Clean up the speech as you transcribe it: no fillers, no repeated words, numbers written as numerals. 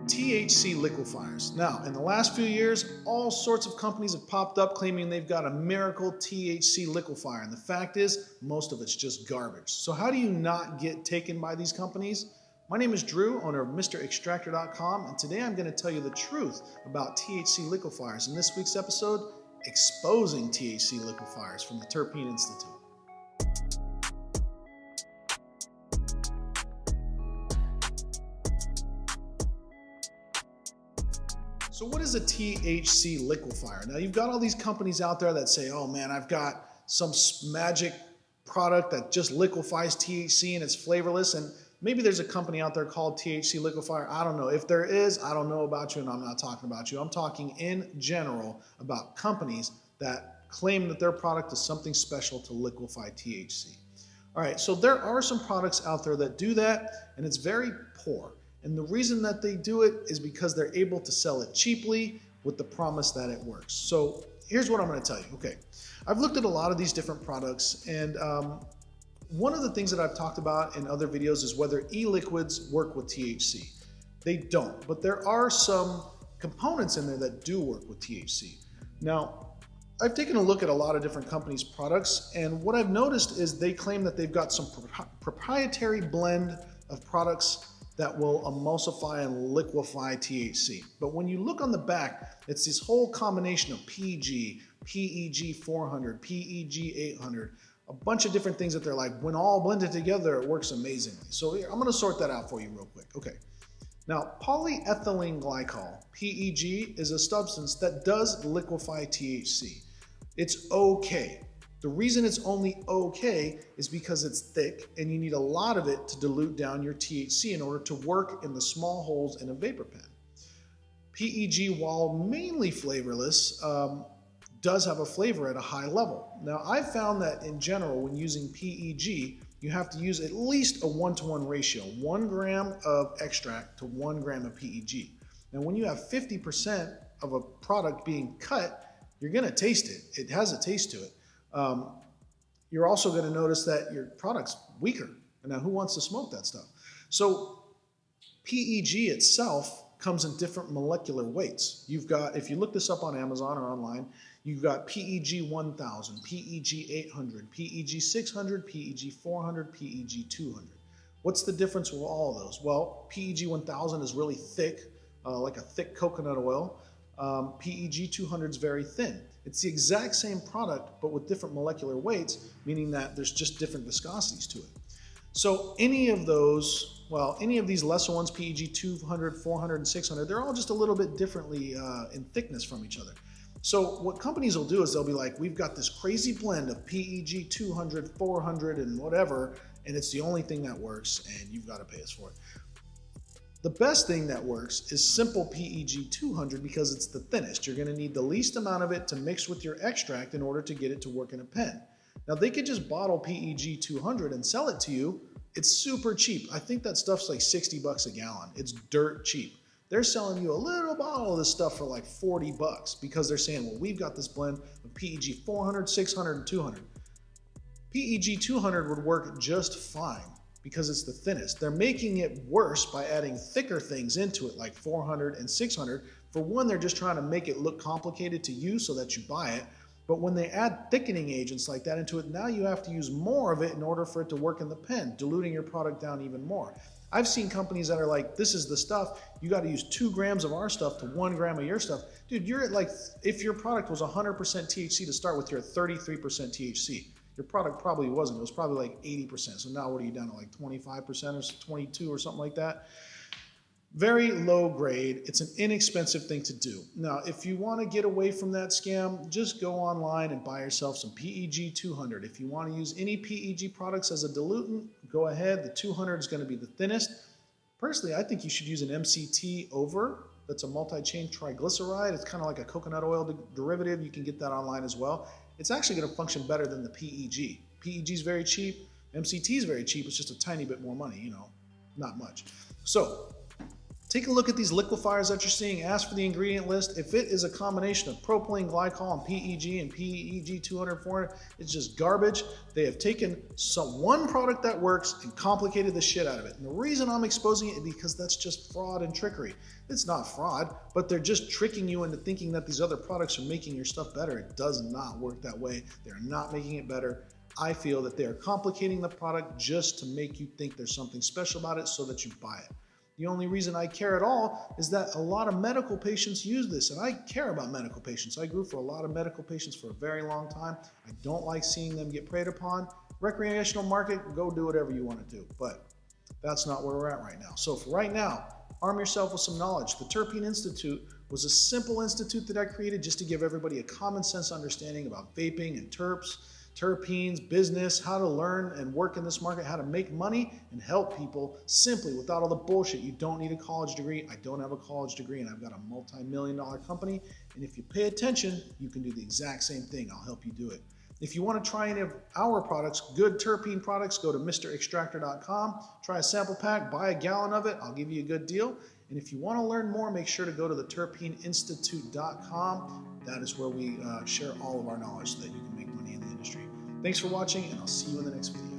THC liquefiers. Now, in the last few years, all sorts of companies have popped up claiming they've got a miracle THC liquefier. And the fact is, most of it's just garbage. So how do you not get taken by these companies? My name is Drew, owner of MrExtractor.com, and today I'm going to tell you the truth about THC liquefiers. In this week's episode, exposing THC liquefiers from the Terpene Institute. So what is a THC liquefier? Now you've got all these companies out there that say, oh man, I've got some magic product that just liquefies THC and it's flavorless, and maybe there's a company out there called THC liquefier. I don't know. If there is, I don't know about you, and I'm not talking about you. I'm talking in general about companies that claim that their product is something special to liquefy THC. All right, so there are some products out there that do that, and it's very poor. And the reason that they do it is because they're able to sell it cheaply with the promise that it works. So here's what I'm going to tell you. Okay, I've looked at a lot of these different products, and one of the things that I've talked about in other videos is whether e-liquids work with THC. They don't, but there are some components in there that do work with THC. Now, I've taken a look at a lot of different companies' products, and what I've noticed is they claim that they've got some proprietary blend of products that will emulsify and liquefy THC. But when you look on the back, it's this whole combination of PG, PEG 400, PEG 800, a bunch of different things that they're like, when all blended together, it works amazingly. So here, I'm gonna sort that out for you real quick. Okay. Now, polyethylene glycol, PEG, is a substance that does liquefy THC. It's okay. The reason it's only okay is because it's thick and you need a lot of it to dilute down your THC in order to work in the small holes in a vapor pen. PEG, while mainly flavorless, does have a flavor at a high level. Now, I've found that in general, when using PEG, you have to use at least a 1-to-1 ratio, 1 gram of extract to 1 gram of PEG. Now, when you have 50% of a product being cut, you're gonna taste it. It has a taste to it. You're also going to notice that your product's weaker. And now who wants to smoke that stuff? So PEG itself comes in different molecular weights. You've got, if you look this up on Amazon or online, you've got PEG 1000, PEG 800, PEG 600, PEG 400, PEG 200. What's the difference with all of those? Well, PEG 1000 is really thick, like a thick coconut oil. PEG 200 is very thin. It's the exact same product, but with different molecular weights, meaning that there's just different viscosities to it. So any of those, well, any of these lesser ones, PEG 200, 400, and 600, they're all just a little bit differently in thickness from each other. So what companies will do is they'll be like, we've got this crazy blend of PEG 200, 400, and whatever, and it's the only thing that works, and you've got to pay us for it. The best thing that works is simple PEG 200 because it's the thinnest. You're going to need the least amount of it to mix with your extract in order to get it to work in a pen. Now, they could just bottle PEG 200 and sell it to you. It's super cheap. I think that stuff's like 60 bucks a gallon. It's dirt cheap. They're selling you a little bottle of this stuff for like 40 bucks because they're saying, well, we've got this blend of PEG 400, 600, and 200. PEG 200 would work just fine because it's the thinnest. They're making it worse by adding thicker things into it, like 400 and 600. For one, they're just trying to make it look complicated to use so that you buy it. But when they add thickening agents like that into it, now you have to use more of it in order for it to work in the pen, diluting your product down even more. I've seen companies that are like, this is the stuff, you got to use 2 grams of our stuff to 1 gram of your stuff. Dude, you're at like, if your product was 100% THC to start with, you're at 33% THC. Your product probably wasn't. It was probably like 80%. So now what are you down to, like 25% or 22 or something like that? Very low grade. It's an inexpensive thing to do. Now, if you want to get away from that scam, just go online and buy yourself some PEG 200. If you want to use any PEG products as a diluent, go ahead. The 200 is going to be the thinnest. Personally, I think you should use an MCT over. That's a multi-chain triglyceride. It's kind of like a coconut oil derivative. You can get that online as well. It's actually going to function better than the PEG. PEG is very cheap. MCT is very cheap. It's just a tiny bit more money, you know, not much. So Take a look at these liquefiers that you're seeing. Ask for the ingredient list. If it is a combination of propylene glycol and PEG and PEG 200, 400, it's just garbage. They have taken one product that works and complicated the shit out of it. And the reason I'm exposing it is because that's just fraud and trickery. It's not fraud, but they're just tricking you into thinking that these other products are making your stuff better. It does not work that way. They're not making it better. I feel that they are complicating the product just to make you think there's something special about it so that you buy it. The only reason I care at all is that a lot of medical patients use this, and I care about medical patients. I grew for a lot of medical patients for a very long time. I don't like seeing them get preyed upon. Recreational market, go do whatever you want to do, but that's not where we're at right now. So for right now, arm yourself with some knowledge. The Terpene Institute was a simple institute that I created just to give everybody a common sense understanding about vaping and terps, terpenes, business, how to learn and work in this market, how to make money and help people simply without all the bullshit. You don't need a college degree. I don't have a college degree, and I've got a multi-million-dollar company. And if you pay attention, you can do the exact same thing. I'll help you do it. If you want to try any of our products, good terpene products, go to MrExtractor.com, try a sample pack, buy a gallon of it. I'll give you a good deal. And if you want to learn more, make sure to go to the terpeneinstitute.com. That is where we share all of our knowledge so that you can make money in the industry. Thanks for watching, and I'll see you in the next video.